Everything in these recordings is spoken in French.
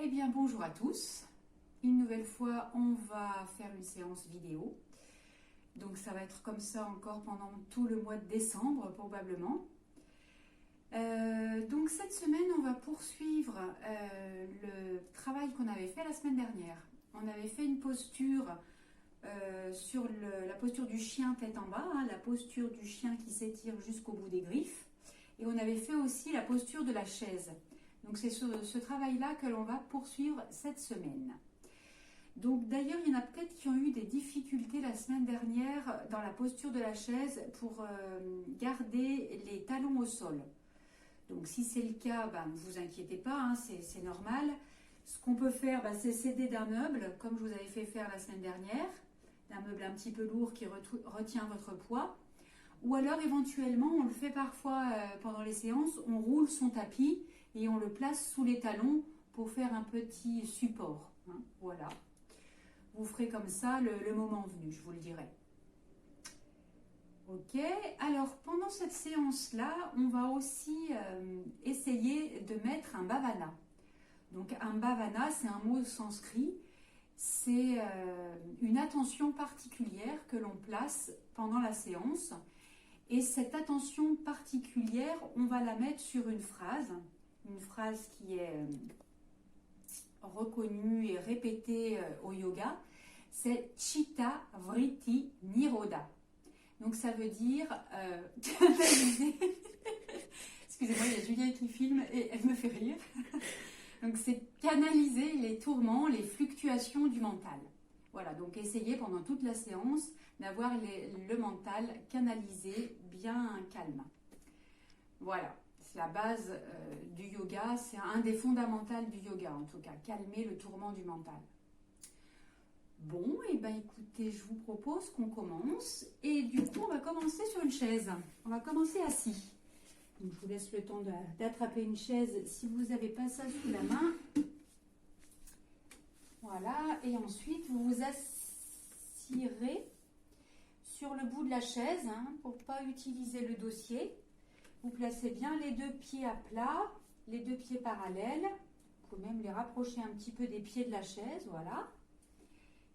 Eh bien, bonjour à tous. Une nouvelle fois, on va faire une séance vidéo. Donc, ça va être comme ça encore pendant tout le mois de décembre, probablement. Donc, cette semaine, on va poursuivre le travail qu'on avait fait la semaine dernière. On avait fait une posture sur la posture du chien tête en bas, la posture du chien qui s'étire jusqu'au bout des griffes. Et on avait fait aussi la posture de la chaise. Donc c'est ce travail-là que l'on va poursuivre cette semaine. Donc d'ailleurs, il y en a peut-être qui ont eu des difficultés la semaine dernière dans la posture de la chaise pour garder les talons au sol. Donc si c'est le cas, ne vous inquiétez pas, c'est normal. Ce qu'on peut faire, c'est s'aider d'un meuble, comme je vous avais fait faire la semaine dernière, d'un meuble un petit peu lourd qui retient votre poids. Ou alors éventuellement, on le fait parfois pendant les séances, on roule son tapis et on le place sous les talons pour faire un petit support. Voilà. Vous ferez comme ça le moment venu, je vous le dirai. Ok, alors pendant cette séance-là, on va aussi essayer de mettre un bhavana. Donc un bhavana, c'est un mot sanskrit, c'est une attention particulière que l'on place pendant la séance. Et cette attention particulière, on va la mettre sur une phrase qui est reconnue et répétée au yoga, c'est Chitta Vritti Nirodha. Donc ça veut dire excusez-moi, il y a Julien qui filme et elle me fait rire. Donc c'est canaliser les tourments, les fluctuations du mental. Voilà, donc essayez pendant toute la séance d'avoir le mental canalisé, bien calme. Voilà, c'est la base du yoga, c'est un des fondamentaux du yoga en tout cas, calmer le tourment du mental. Bon, et écoutez, je vous propose qu'on commence. Et du coup, on va commencer sur une chaise. On va commencer assis. Donc, je vous laisse le temps d'attraper une chaise si vous n'avez pas ça sous la main. Voilà, et ensuite, vous vous assirez sur le bout de la chaise pour ne pas utiliser le dossier. Vous placez bien les deux pieds à plat, les deux pieds parallèles. Vous pouvez même les rapprocher un petit peu des pieds de la chaise, voilà.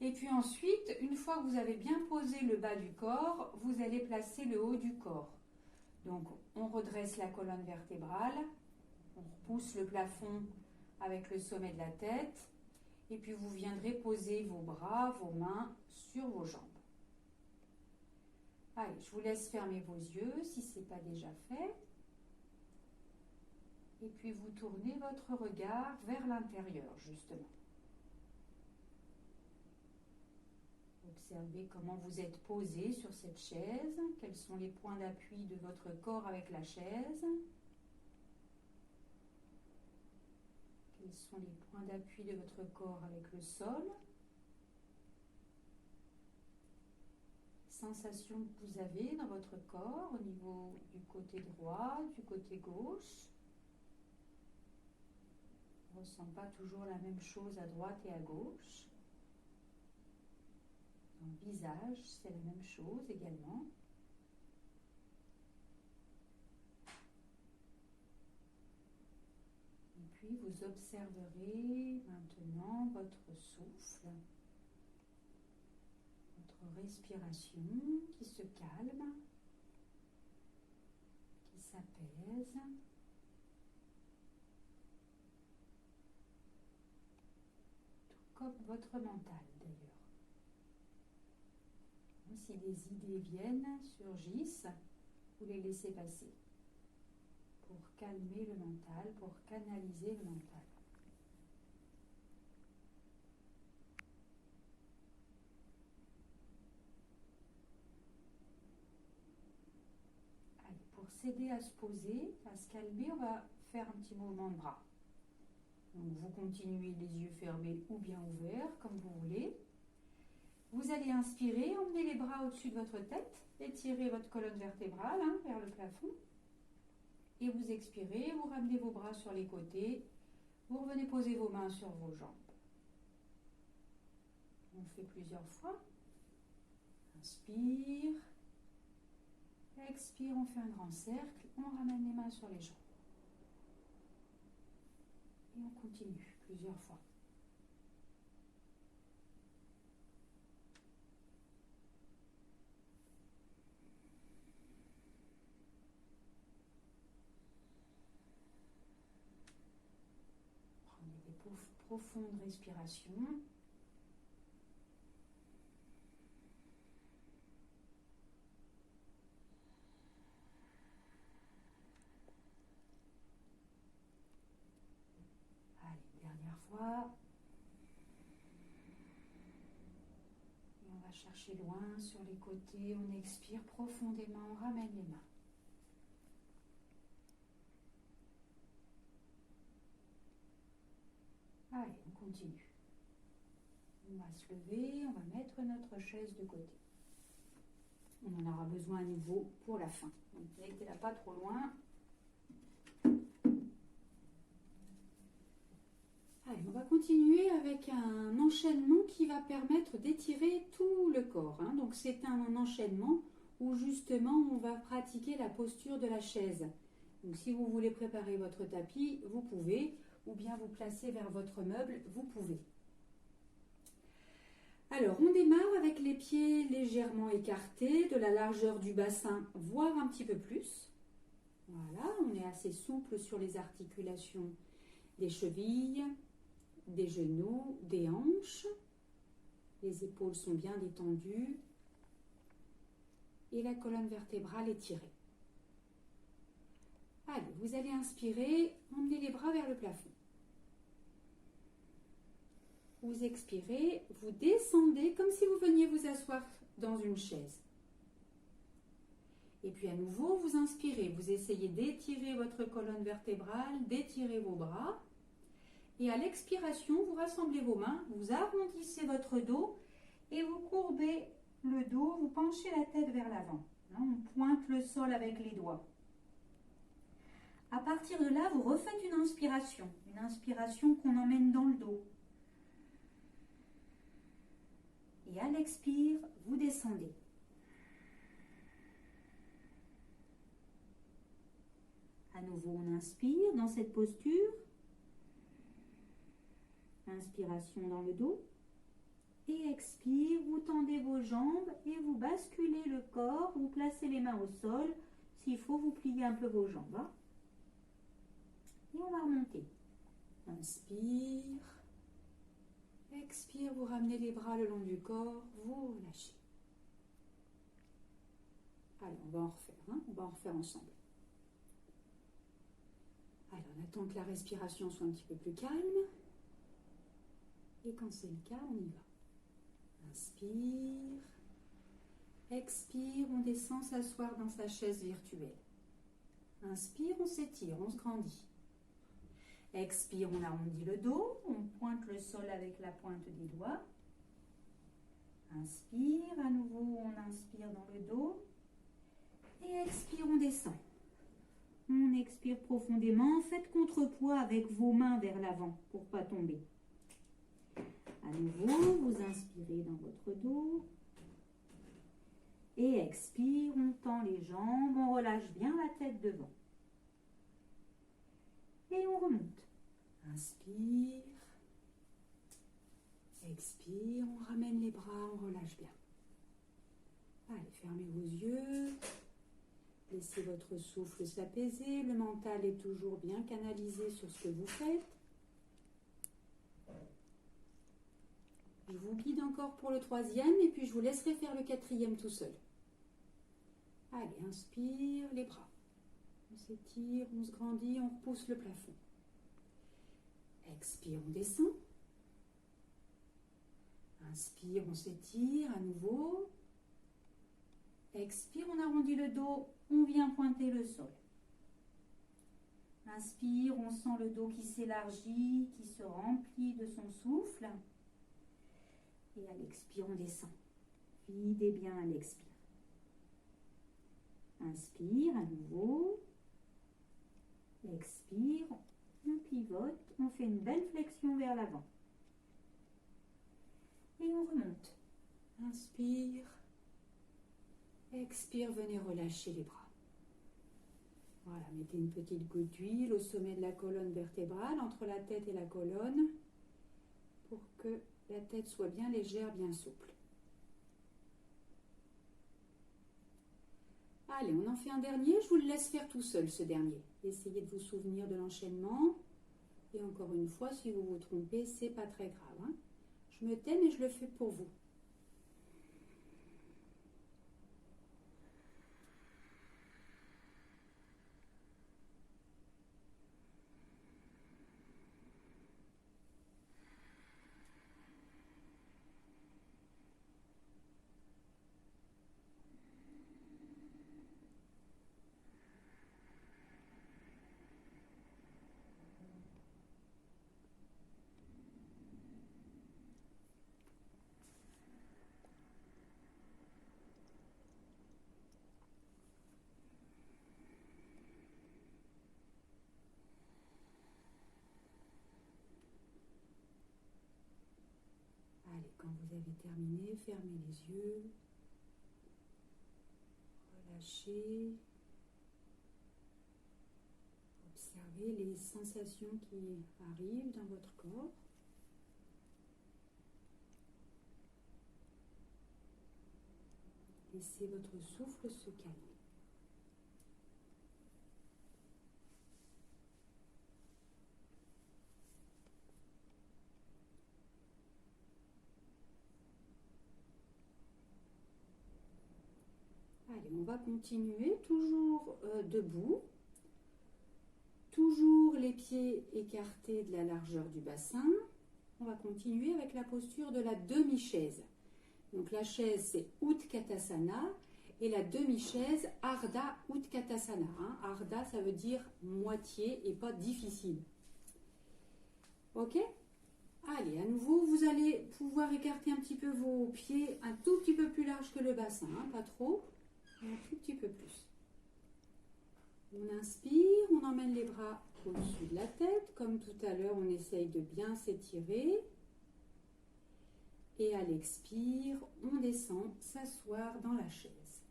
Et puis ensuite, une fois que vous avez bien posé le bas du corps, vous allez placer le haut du corps. Donc, on redresse la colonne vertébrale, on repousse le plafond avec le sommet de la tête, et puis vous viendrez poser vos bras, vos mains sur vos jambes. Allez, je vous laisse fermer vos yeux si ce n'est pas déjà fait. Et puis vous tournez votre regard vers l'intérieur, justement. Observez comment vous êtes posé sur cette chaise, quels sont les points d'appui de votre corps avec la chaise. Quels sont les points d'appui de votre corps avec le sol. Sensations que vous avez dans votre corps au niveau du côté droit, du côté gauche. On ne ressent pas toujours la même chose à droite et à gauche. Dans le visage, c'est la même chose également. Et puis vous observerez maintenant votre souffle, votre respiration qui se calme, qui s'apaise. Tout comme votre mental d'ailleurs. Si des idées viennent, surgissent, vous les laissez passer pour calmer le mental, pour canaliser le mental. Allez, pour s'aider à se poser, à se calmer, on va faire un petit mouvement de bras. Donc vous continuez les yeux fermés ou bien ouverts, comme vous voulez. Vous allez inspirer, emmenez les bras au-dessus de votre tête, étirez votre colonne vertébrale vers le plafond. Et vous expirez, vous ramenez vos bras sur les côtés, vous revenez poser vos mains sur vos jambes. On fait plusieurs fois. Inspire, expire, on fait un grand cercle, on ramène les mains sur les jambes. Et on on continue plusieurs fois. Prenez des profondes respirations. Allez, dernière fois. Et on va chercher loin sur les côtés. On expire profondément, on ramène les mains. Allez, on continue. On va se lever, on va mettre notre chaise de côté. On en aura besoin à nouveau pour la fin. Donc, mettez-la pas trop loin. Allez, on va continuer avec un enchaînement qui va permettre d'étirer tout le corps. Donc, c'est un enchaînement où justement on va pratiquer la posture de la chaise. Donc, si vous voulez préparer votre tapis, vous pouvez. Ou bien vous placer vers votre meuble, vous pouvez. Alors, on démarre avec les pieds légèrement écartés de la largeur du bassin, voire un petit peu plus. Voilà, on est assez souple sur les articulations des chevilles, des genoux, des hanches. Les épaules sont bien détendues et la colonne vertébrale étirée. Allez, vous allez inspirer, emmenez les bras vers le plafond. Vous expirez, vous descendez comme si vous veniez vous asseoir dans une chaise. Et puis à nouveau, vous inspirez, vous essayez d'étirer votre colonne vertébrale, d'étirer vos bras. Et à l'expiration, vous rassemblez vos mains, vous arrondissez votre dos et vous courbez le dos, vous penchez la tête vers l'avant. On pointe le sol avec les doigts. À partir de là, vous refaites une inspiration qu'on emmène dans le dos. Et à l'expire, vous descendez. À nouveau, on inspire dans cette posture. Inspiration dans le dos. Et expire, vous tendez vos jambes et vous basculez le corps. Vous placez les mains au sol. S'il faut, vous pliez un peu vos jambes. Et on va remonter. Inspire. Expire, vous ramenez les bras le long du corps, vous relâchez. Allez, on va en refaire, on va en refaire ensemble. Allez, on attend que la respiration soit un petit peu plus calme. Et quand c'est le cas, on y va. Inspire. Expire, on descend s'asseoir dans sa chaise virtuelle. Inspire, on s'étire, on se grandit. Expire, on arrondit le dos, on pointe le sol avec la pointe des doigts. Inspire, à nouveau on inspire dans le dos. Et expire, on descend. On expire profondément, faites contrepoids avec vos mains vers l'avant pour ne pas tomber. À nouveau, vous inspirez dans votre dos. Et expire, on tend les jambes, on relâche bien la tête devant. Et on remonte. Inspire. Expire, on ramène les bras, on relâche bien. Allez, fermez vos yeux. Laissez votre souffle s'apaiser. Le mental est toujours bien canalisé sur ce que vous faites. Je vous guide encore pour le troisième et puis je vous laisserai faire le quatrième tout seul. Allez, inspire, les bras. On s'étire, on se grandit, on repousse le plafond. Expire, on descend. Inspire, on s'étire à nouveau. Expire, on arrondit le dos, on vient pointer le sol. Inspire, on sent le dos qui s'élargit, qui se remplit de son souffle. Et à l'expire, on descend. Videz bien à l'expire. Inspire à nouveau. Expire, on pivote, on fait une belle flexion vers l'avant. Et on remonte. Inspire. Expire, venez relâcher les bras. Voilà, mettez une petite goutte d'huile au sommet de la colonne vertébrale, entre la tête et la colonne, pour que la tête soit bien légère, bien souple. Allez, on en fait un dernier, je vous le laisse faire tout seul ce dernier. Essayez de vous souvenir de l'enchaînement. Et encore une fois, si vous vous trompez, c'est pas très grave, hein. Je me tais, mais je le fais pour vous. Allez, quand vous avez terminé, fermez les yeux. Relâchez. Observez les sensations qui arrivent dans votre corps. Laissez votre souffle se calmer. Allez, on va continuer, toujours debout, toujours les pieds écartés de la largeur du bassin. On va continuer avec la posture de la demi-chaise. Donc la chaise, c'est Utkatasana et la demi-chaise, Ardha Utkatasana. Hein. Ardha, ça veut dire moitié et pas difficile. Ok? Allez, à nouveau, vous allez pouvoir écarter un petit peu vos pieds, un tout petit peu plus large que le bassin, hein, pas trop, un tout petit peu plus. On inspire, on emmène les bras au-dessus de la tête, comme tout à l'heure, on essaye de bien s'étirer. Et à l'expire, on descend s'asseoir dans la chaise.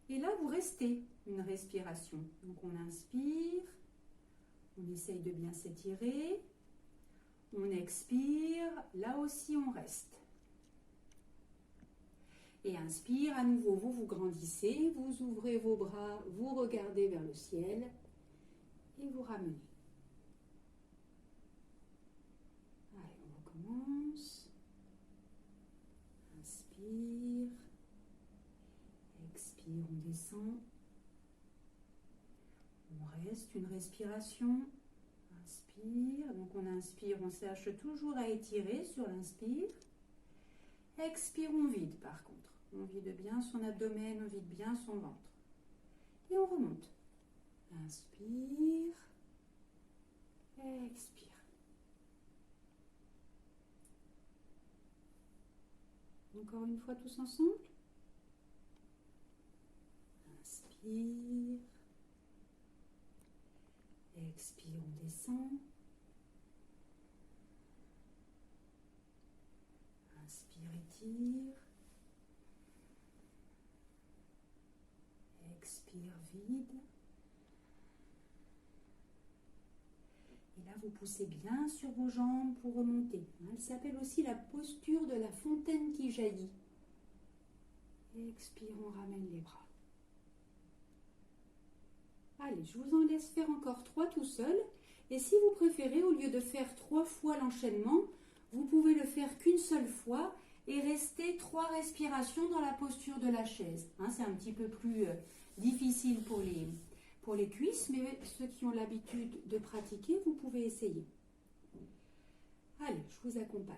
Et là, vous restez une respiration. Donc on inspire, on essaye de bien s'étirer. On expire, là aussi on reste. Et inspire, à nouveau, vous vous grandissez, vous ouvrez vos bras, vous regardez vers le ciel et vous ramenez. Allez, on recommence. Inspire, expire, on descend. On reste une respiration. Inspire, donc on inspire, on cherche toujours à étirer sur l'inspire. Expire, on vide par contre. On vide bien son abdomen, on vide bien son ventre. Et on remonte. Inspire, expire. Encore une fois tous ensemble. Inspire. Expire, on descend. Inspire, étire. Expire, vide. Et là, vous poussez bien sur vos jambes pour remonter. Elle s'appelle aussi la posture de la fontaine qui jaillit. Expire, on ramène les bras. Allez, je vous en laisse faire encore 3 tout seul. Et si vous préférez, au lieu de faire 3 fois l'enchaînement, vous pouvez le faire qu'une seule fois et rester 3 respirations dans la posture de la chaise. Hein, c'est un petit peu plus difficile pour les cuisses, mais ceux qui ont l'habitude de pratiquer, vous pouvez essayer. Allez, je vous accompagne.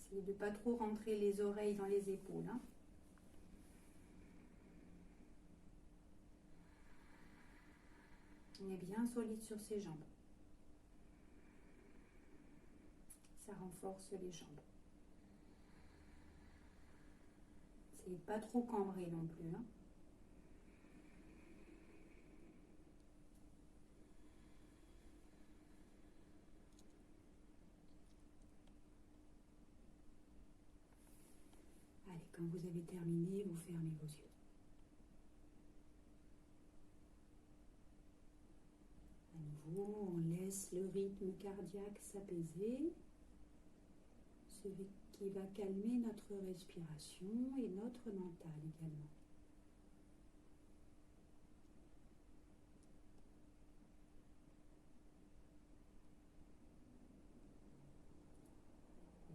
Essayez de ne pas trop rentrer les oreilles dans les épaules. Hein. On est bien solide sur ses jambes. Ça renforce les jambes. Essayez de pas trop cambrer non plus. Hein. Allez, quand vous avez terminé, vous fermez vos yeux. À nouveau, on laisse le rythme cardiaque s'apaiser, ce qui va calmer notre respiration et notre mental également.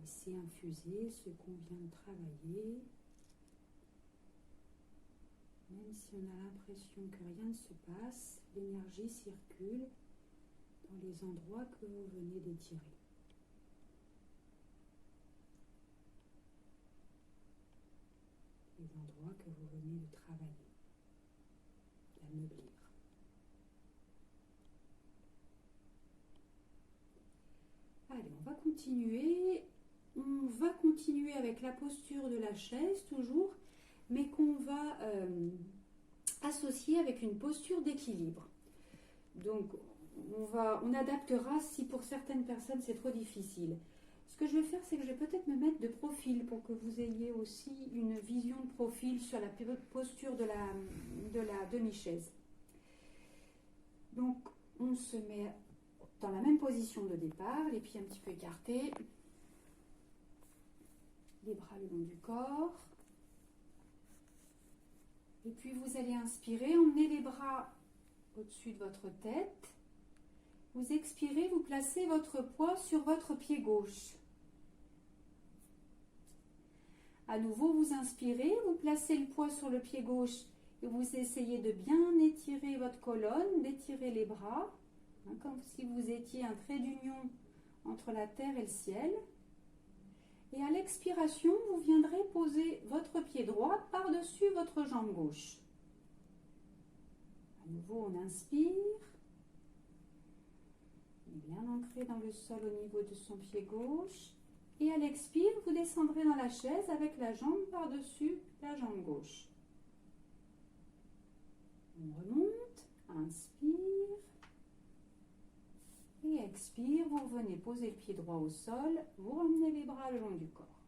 Laissez infuser ce qu'on vient de travailler. Même si on a l'impression que rien ne se passe, l'énergie circule dans les endroits que vous venez d'étirer. Les endroits que vous venez de travailler, d'ameublir. Allez, on va continuer. On va continuer avec la posture de la chaise, toujours, mais qu'on va associer avec une posture d'équilibre. Donc, on adaptera si pour certaines personnes c'est trop difficile. Ce que je vais faire, c'est que je vais peut-être me mettre de profil pour que vous ayez aussi une vision de profil sur la posture de la demi-chaise. Donc, on se met dans la même position de départ, les pieds un petit peu écartés, les bras le long du corps. Et puis vous allez inspirer, emmenez les bras au-dessus de votre tête. Vous expirez, vous placez votre poids sur votre pied gauche. À nouveau, vous inspirez, vous placez le poids sur le pied gauche et vous essayez de bien étirer votre colonne, d'étirer les bras, hein, comme si vous étiez un trait d'union entre la terre et le ciel. Et à l'expiration, vous viendrez poser votre pied droit par-dessus votre jambe gauche. À nouveau, on inspire. On est bien ancré dans le sol au niveau de son pied gauche. Et à l'expire, vous descendrez dans la chaise avec la jambe par-dessus la jambe gauche. On remonte, inspire. Et expire, vous revenez poser le pied droit au sol, vous ramenez les bras le long du corps.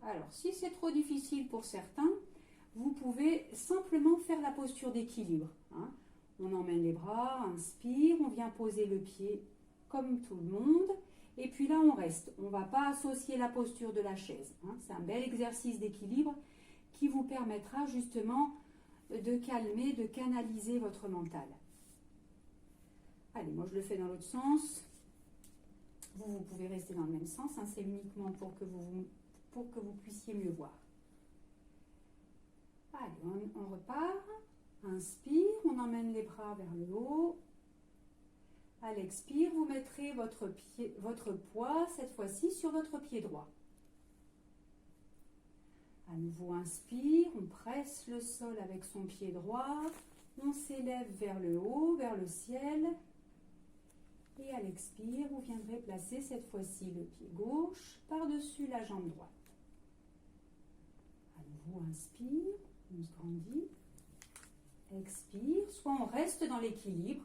Alors, si c'est trop difficile pour certains, vous pouvez simplement faire la posture d'équilibre. Hein. On emmène les bras, inspire, on vient poser le pied comme tout le monde, et puis là on reste. On ne va pas associer la posture de la chaise. Hein. C'est un bel exercice d'équilibre qui vous permettra justement de calmer, de canaliser votre mental. Allez, moi je le fais dans l'autre sens. Vous pouvez rester dans le même sens, hein, c'est uniquement pour que vous puissiez mieux voir. Allez, on repart. Inspire, on emmène les bras vers le haut. À l'expire, vous mettrez votre poids, cette fois-ci, sur votre pied droit. À nouveau, inspire, on presse le sol avec son pied droit. On s'élève vers le haut, vers le ciel. Et à l'expire, vous viendrez placer cette fois-ci le pied gauche par-dessus la jambe droite. À nouveau, inspire, on se grandit. Expire, soit on reste dans l'équilibre,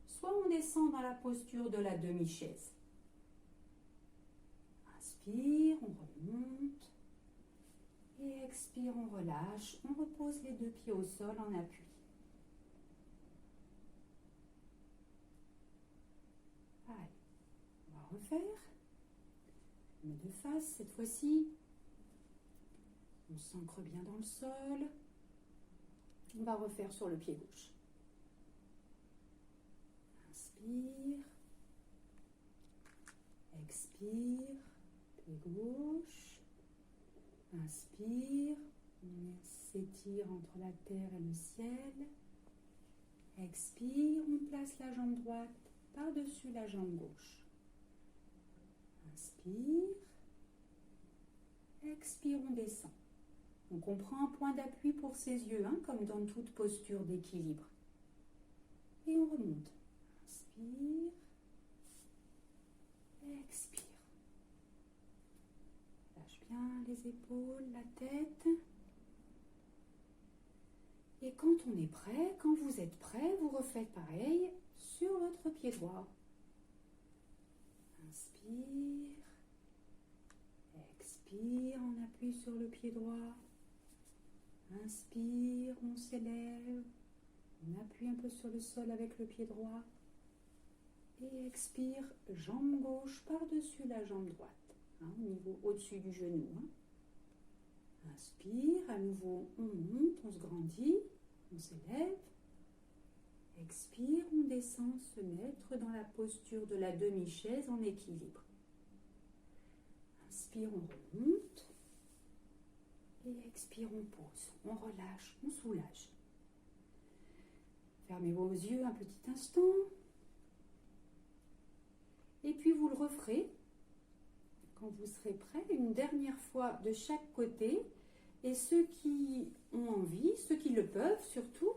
soit on descend dans la posture de la demi-chaise. Inspire, on remonte. Et expire, on relâche. On repose les deux pieds au sol en appui. Allez, on va refaire. On met de face cette fois-ci. On s'ancre bien dans le sol. On va refaire sur le pied gauche. Inspire. Expire. Pied gauche. Inspire. On s'étire entre la terre et le ciel. Expire. On place la jambe droite par-dessus la jambe gauche. Inspire. Expire, on descend. Donc on prend un point d'appui pour ses yeux, hein, comme dans toute posture d'équilibre. Et on remonte. Inspire. Expire. Lâche bien les épaules, la tête. Et quand on est prêt, quand vous êtes prêt, vous refaites pareil sur votre pied droit. Inspire. Expire, on appuie sur le pied droit. Inspire, on s'élève. On appuie un peu sur le sol avec le pied droit. Et expire, jambe gauche par-dessus la jambe droite, hein, au-dessus du genou. Hein. Inspire, à nouveau, on monte, on se grandit, on s'élève. Expire, on descend, se mettre dans la posture de la demi-chaise en équilibre. Inspire, on remonte. Et expire, on pose, on relâche, on soulage. Fermez vos yeux un petit instant. Et puis vous le referez, quand vous serez prêt, une dernière fois de chaque côté. Et ceux qui ont envie, ceux qui le peuvent surtout,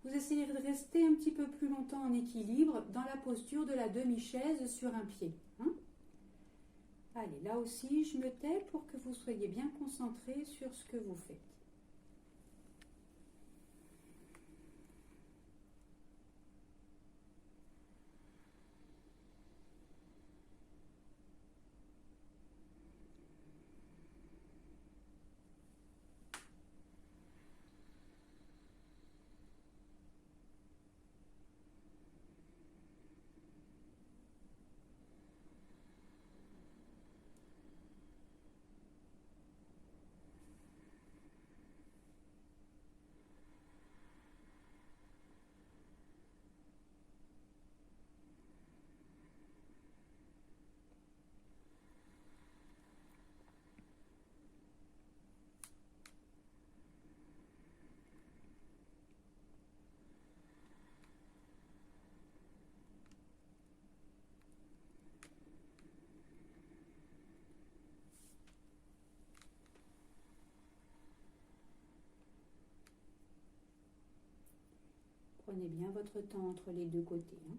vous essayez de rester un petit peu plus longtemps en équilibre dans la posture de la demi-chaise sur un pied. Hein. Allez, là aussi, je me tais pour que vous soyez bien concentrés sur ce que vous faites. Prenez bien votre temps entre les deux côtés. Hein.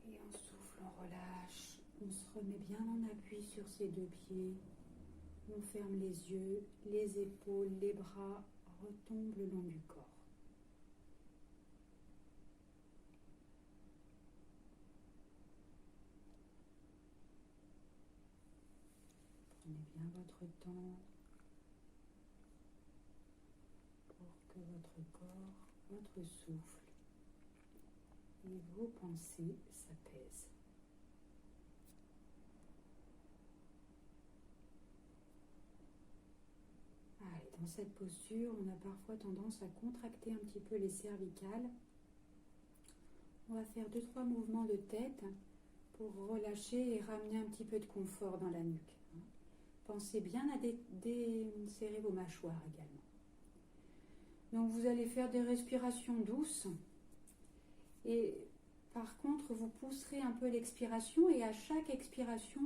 Et on souffle, on relâche. On se remet bien en appui sur ses deux pieds. On ferme les yeux, les épaules, les bras retombent le long du corps. Prenez bien votre temps pour que votre corps, votre souffle et vos pensées s'apaisent. Allez, dans cette posture, on a parfois tendance à contracter un petit peu les cervicales. On va faire 2-3 mouvements de tête pour relâcher et ramener un petit peu de confort dans la nuque. Pensez bien à desserrer vos mâchoires également. Donc vous allez faire des respirations douces et par contre vous pousserez un peu l'expiration et à chaque expiration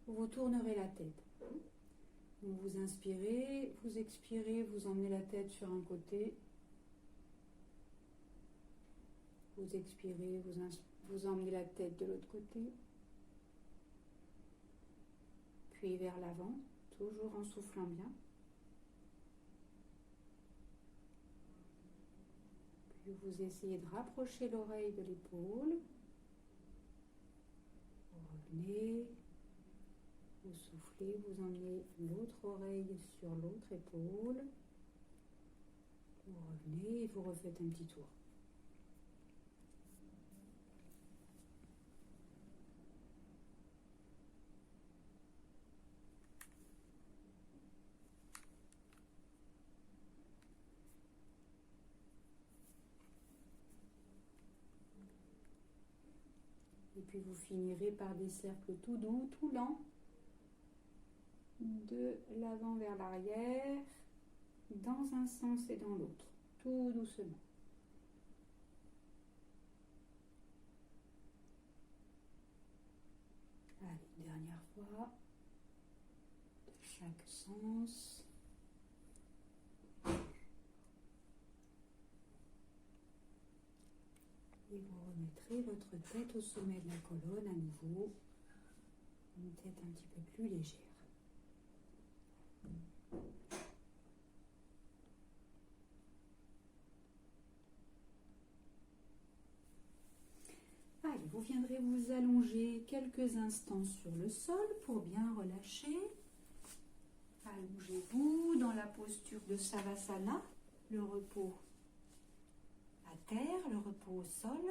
vous tournerez la tête. Donc vous inspirez, vous expirez, vous emmenez la tête sur un côté. Vous expirez, vous emmenez la tête de l'autre côté. puis vers l'avant, toujours en soufflant bien. Puis vous essayez de rapprocher l'oreille de l'épaule. Vous revenez, vous soufflez, vous emmenez l'autre oreille sur l'autre épaule. Vous revenez et vous refaites un petit tour. Et puis vous finirez par des cercles tout doux, tout lents, de l'avant vers l'arrière, dans un sens et dans l'autre, tout doucement. Allez, une dernière fois, de chaque sens. Et vous remettrez votre tête au sommet de la colonne à nouveau, une tête un petit peu plus légère. Allez, vous viendrez vous allonger quelques instants sur le sol pour bien relâcher. Allongez-vous dans la posture de Savasana, le repos à terre, le repos au sol.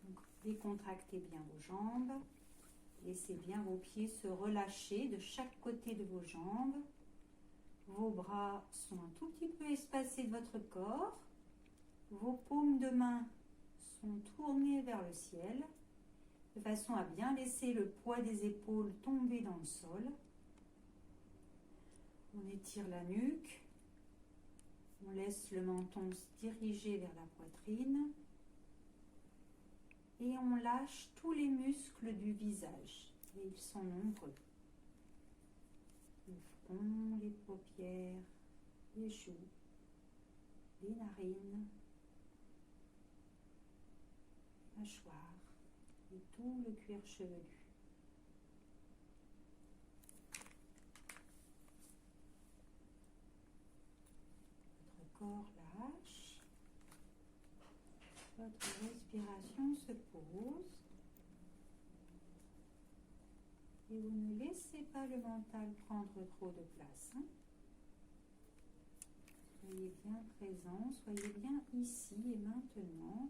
Donc, décontractez bien vos jambes. Laissez bien vos pieds se relâcher de chaque côté de vos jambes. Vos bras sont un tout petit peu espacés de votre corps. Vos paumes de main sont tournées vers le ciel, de façon à bien laisser le poids des épaules tomber dans le sol. On étire la nuque. On laisse le menton se diriger vers la poitrine. Et on lâche tous les muscles du visage. Et ils sont nombreux. Le front, les paupières, les joues, les narines, la mâchoire et tout le cuir chevelu. Votre corps lâche. Votre respiration se pose. Et vous ne laissez pas le mental prendre trop de place. Soyez bien présent, soyez bien ici et maintenant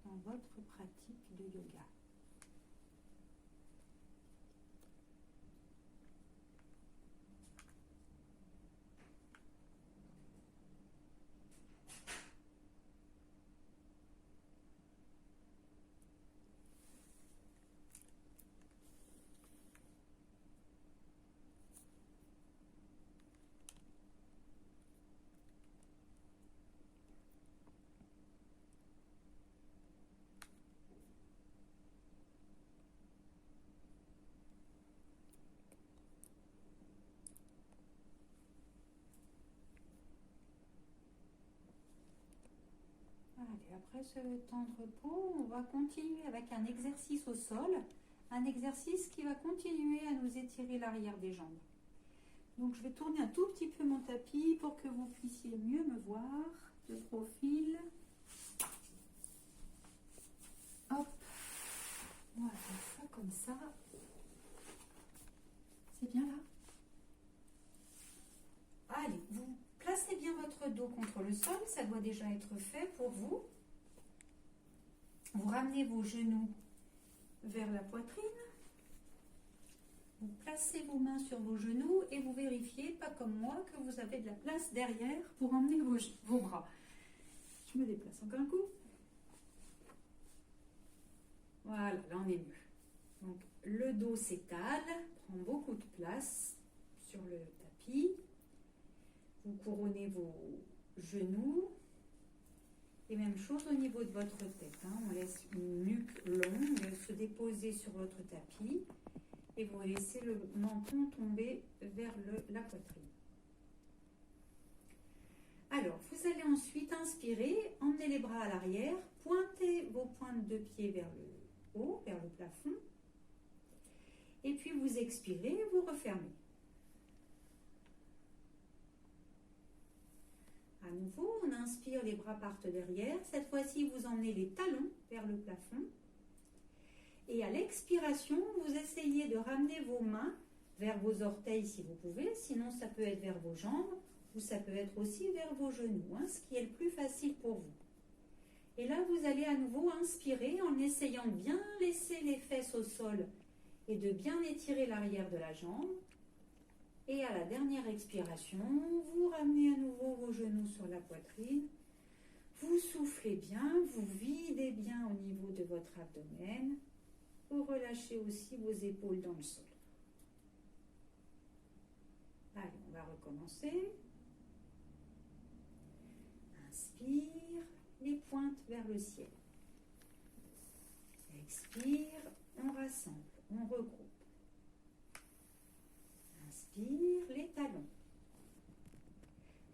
dans votre pratique de yoga. Allez, après ce temps de repos, on va continuer avec un exercice au sol, un exercice qui va continuer à nous étirer l'arrière des jambes. Donc je vais tourner un tout petit peu mon tapis pour que vous puissiez mieux me voir de profil. Hop, on va faire ça comme ça. C'est bien là? Allez, vous placez bien votre dos contre le sol, ça doit déjà être fait pour vous. Vous ramenez vos genoux vers la poitrine. Vous placez vos mains sur vos genoux et vous vérifiez, pas comme moi, que vous avez de la place derrière pour emmener vos bras. Je me déplace encore un coup. Voilà, là on est mieux. Donc le dos s'étale, prend beaucoup de place sur le tapis. Vous couronnez vos genoux. Et même chose au niveau de votre tête. On laisse une nuque longue se déposer sur votre tapis. Et vous laissez le menton tomber vers la poitrine. Alors, vous allez ensuite inspirer, emmenez les bras à l'arrière, pointez vos pointes de pied vers le haut, vers le plafond. Et puis vous expirez, vous refermez. À nouveau, on inspire, les bras partent derrière. Cette fois-ci, vous emmenez les talons vers le plafond. Et à l'expiration, vous essayez de ramener vos mains vers vos orteils si vous pouvez. Sinon, ça peut être vers vos jambes ou ça peut être aussi vers vos genoux, ce qui est le plus facile pour vous. Et là, vous allez à nouveau inspirer en essayant de bien laisser les fesses au sol et de bien étirer l'arrière de la jambe. Et à la dernière expiration, vous ramenez à nouveau vos genoux sur la poitrine. Vous soufflez bien, vous videz bien au niveau de votre abdomen. Vous relâchez aussi vos épaules dans le sol. Allez, on va recommencer. Inspire, les pointes vers le ciel. Expire, on rassemble, on regroupe. Inspire, les talons.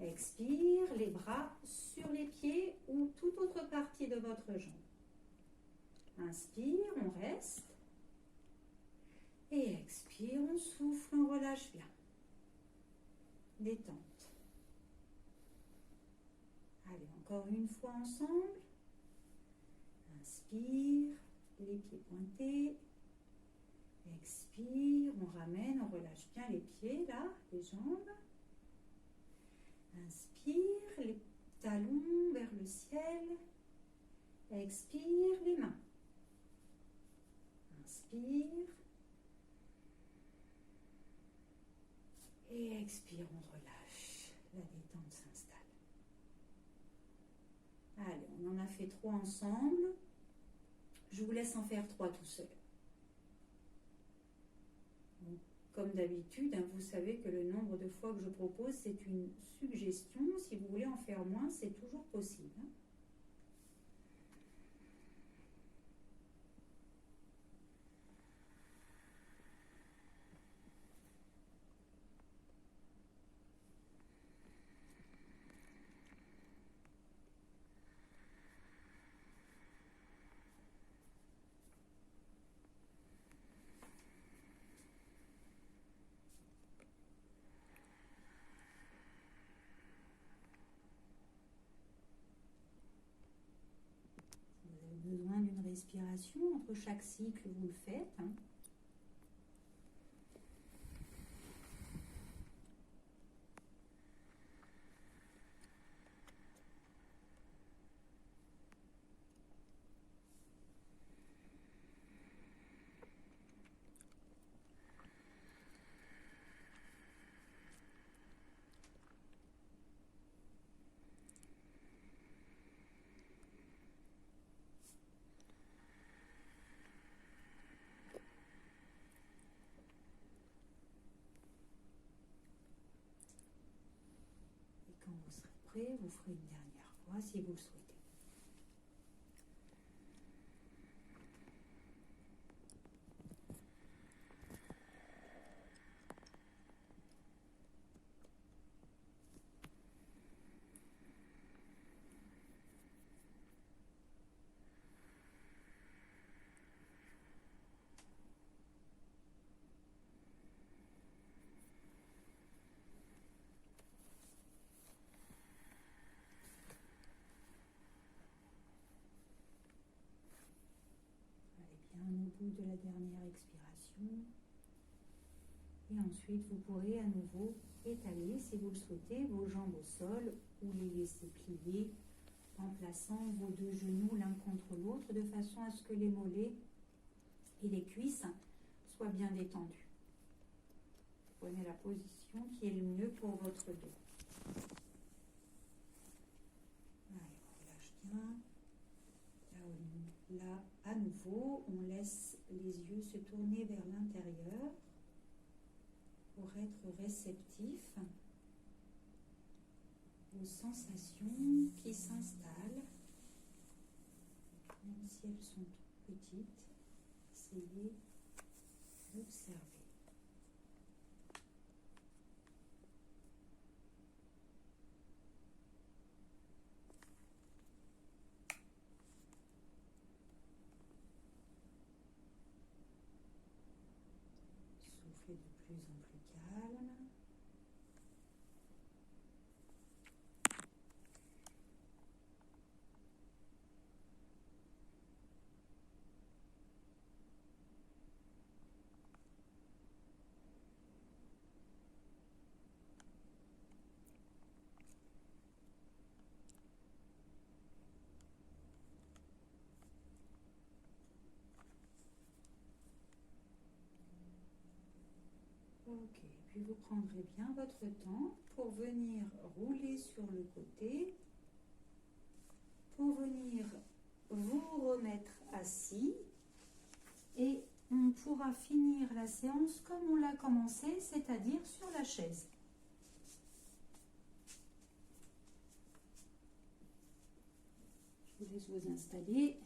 Expire, les bras sur les pieds ou toute autre partie de votre jambe. Inspire, on reste. Et expire, on souffle, on relâche bien. Détente. Allez, encore une fois ensemble. Inspire, les pieds pointés. Expire, on ramène, on relâche bien les pieds, là, les jambes. Inspire, les talons vers le ciel. Expire, les mains. Inspire. Et expire, on relâche. La détente s'installe. Allez, on en a fait 3 ensemble. Je vous laisse en faire 3 tout seul. Bon, comme d'habitude, vous savez que le nombre de fois que je propose, c'est une suggestion. Si vous voulez en faire moins, c'est toujours possible. Besoin d'une respiration entre chaque cycle, vous le faites. Quand vous serez prêt, vous ferez une dernière fois si vous le souhaitez. Au bout de la dernière expiration. Et ensuite, vous pourrez à nouveau étaler, si vous le souhaitez, vos jambes au sol ou les laisser plier en plaçant vos 2 genoux l'un contre l'autre de façon à ce que les mollets et les cuisses soient bien détendus. Prenez la position qui est le mieux pour votre dos. Allez, on relâche bien. Là, à nouveau, on laisse les yeux se tourner vers l'intérieur pour être réceptif aux sensations qui s'installent, même si elles sont toutes petites. Essayez d'observer. plus en plus calme. Ok, puis vous prendrez bien votre temps pour venir rouler sur le côté, pour venir vous remettre assis et on pourra finir la séance comme on l'a commencé, c'est-à-dire sur la chaise. Je vous laisse vous installer.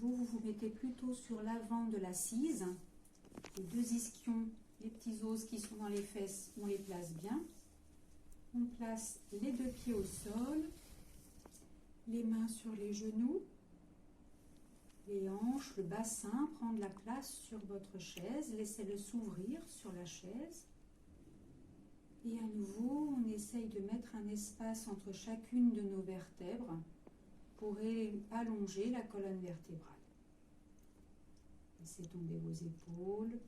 Vous vous mettez plutôt sur l'avant de l'assise. Les deux ischions, les petits os qui sont dans les fesses, on les place bien. On place les deux pieds au sol, les mains sur les genoux, les hanches, le bassin, prendre la place sur votre chaise. Laissez-le s'ouvrir sur la chaise. Et à nouveau, on essaye de mettre un espace entre chacune de nos vertèbres pour allonger la colonne vertébrale. Laissez tomber vos épaules,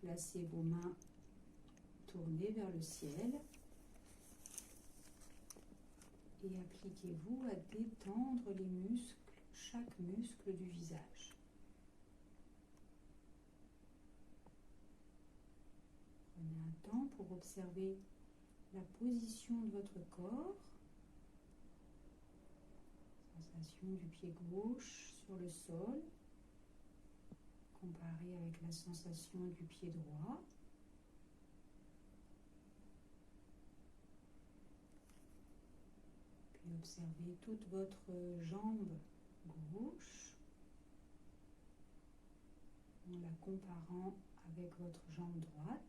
placez vos mains tournées vers le ciel et appliquez-vous à détendre les muscles, chaque muscle du visage. Prenez un temps pour observer la position de votre corps. Sensation du pied gauche sur le sol, comparée avec la sensation du pied droit. Puis observez toute votre jambe gauche en la comparant avec votre jambe droite.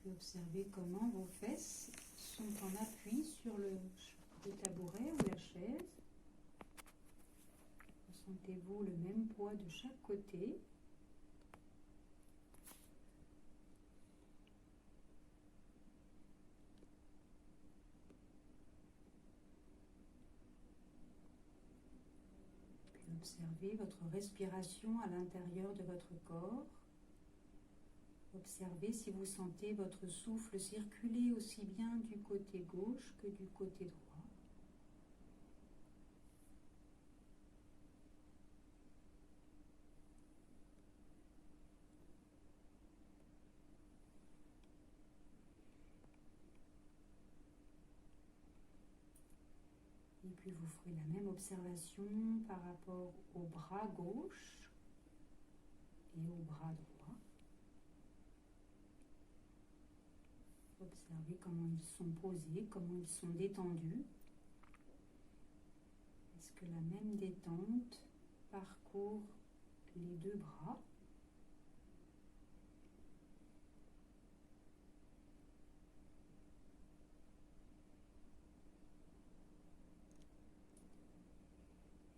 Observez comment vos fesses sont en appui sur le tabouret ou la chaise. Ressentez-vous le même poids de chaque côté. Puis observez votre respiration à l'intérieur de votre corps. Observez si vous sentez votre souffle circuler aussi bien du côté gauche que du côté droit. Et puis vous ferez la même observation par rapport au bras gauche et au bras droit. Observez comment ils sont posés, comment ils sont détendus. Est-ce que la même détente parcourt les deux bras?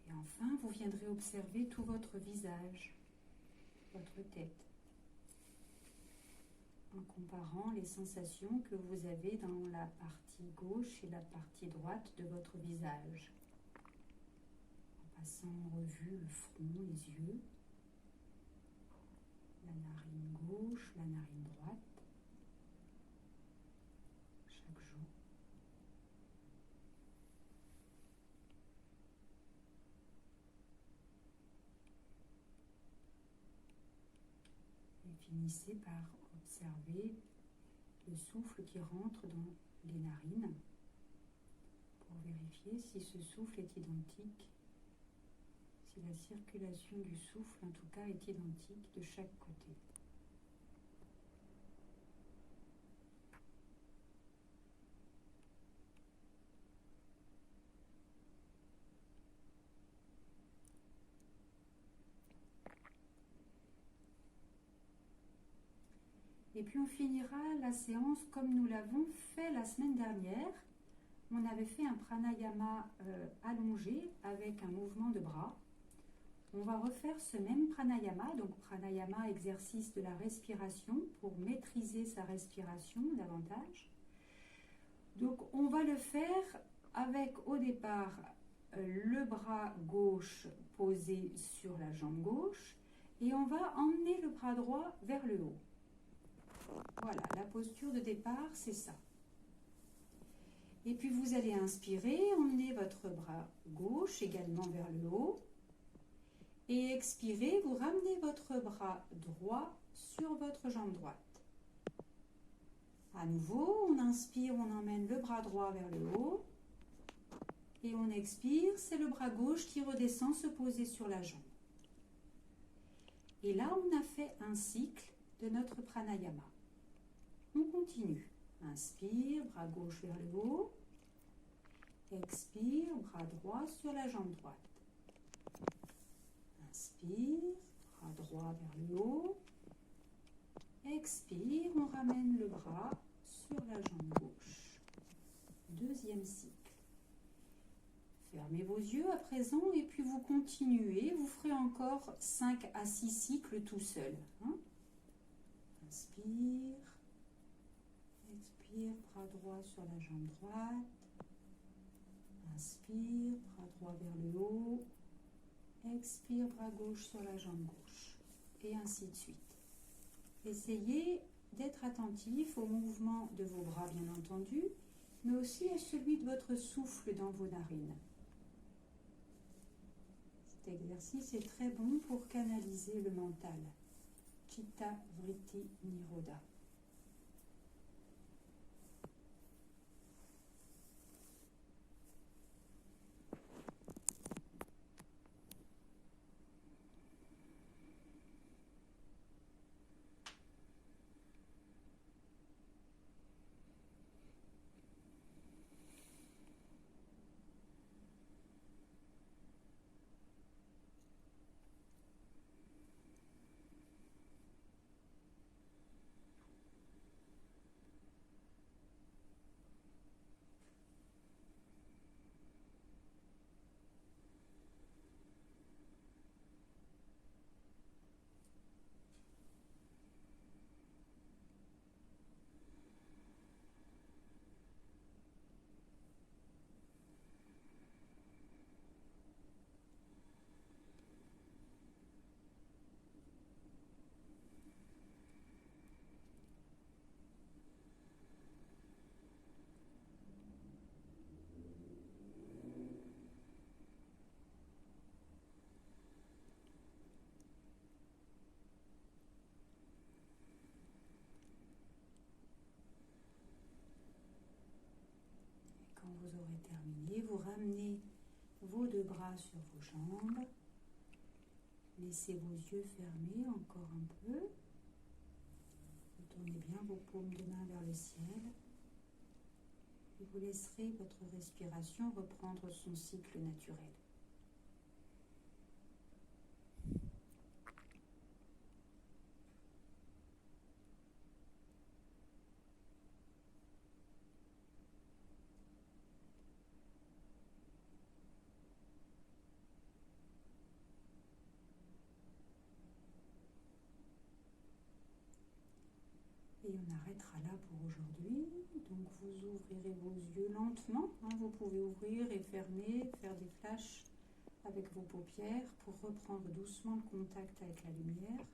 Et enfin, vous viendrez observer tout votre visage, votre tête, en comparant les sensations que vous avez dans la partie gauche et la partie droite de votre visage. En passant en revue le front, les yeux, la narine gauche, la narine droite, chaque jour. Et finissez par observer le souffle qui rentre dans les narines pour vérifier si ce souffle est identique, si la circulation du souffle en tout cas est identique de chaque côté. Et puis on finira la séance comme nous l'avons fait la semaine dernière. On avait fait un pranayama allongé avec un mouvement de bras. On va refaire ce même pranayama, donc pranayama, exercice de la respiration pour maîtriser sa respiration davantage. Donc on va le faire avec au départ le bras gauche posé sur la jambe gauche et on va emmener le bras droit vers le haut. Voilà, la posture de départ, c'est ça. Et puis vous allez inspirer, emmener votre bras gauche également vers le haut. Et expirez, vous ramenez votre bras droit sur votre jambe droite. À nouveau, on inspire, on emmène le bras droit vers le haut. Et on expire, c'est le bras gauche qui redescend se poser sur la jambe. Et là, on a fait un cycle de notre pranayama. On continue. Inspire, bras gauche vers le haut. Expire, bras droit sur la jambe droite. Inspire, bras droit vers le haut. Expire, on ramène le bras sur la jambe gauche. Deuxième cycle. Fermez vos yeux à présent et puis vous continuez. Vous ferez encore 5 à 6 cycles tout seul. Inspire. Expire, bras droit sur la jambe droite. Inspire, bras droit vers le haut. Expire, bras gauche sur la jambe gauche. Et ainsi de suite. Essayez d'être attentif au mouvement de vos bras, bien entendu, mais aussi à celui de votre souffle dans vos narines. Cet exercice est très bon pour canaliser le mental. Chitta Vritti Nirodha. Quand vous aurez terminé, vous ramenez vos deux bras sur vos jambes. Laissez vos yeux fermés encore un peu. Vous tournez bien vos paumes de main vers le ciel. Et vous laisserez votre respiration reprendre son cycle naturel. Et on arrêtera là pour aujourd'hui. Donc vous ouvrirez vos yeux lentement. Vous pouvez ouvrir et fermer, faire des flashs avec vos paupières pour reprendre doucement le contact avec la lumière.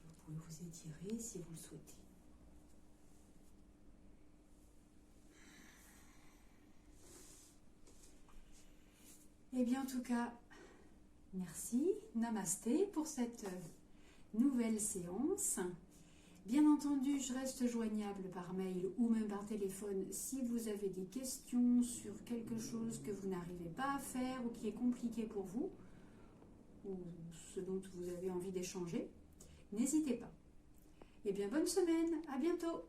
Vous pouvez vous étirer si vous le souhaitez. Et bien en tout cas, merci, namasté pour cette nouvelle séance. Bien entendu, je reste joignable par mail ou même par téléphone si vous avez des questions sur quelque chose que vous n'arrivez pas à faire ou qui est compliqué pour vous, ou ce dont vous avez envie d'échanger. N'hésitez pas. Et bien bonne semaine, à bientôt.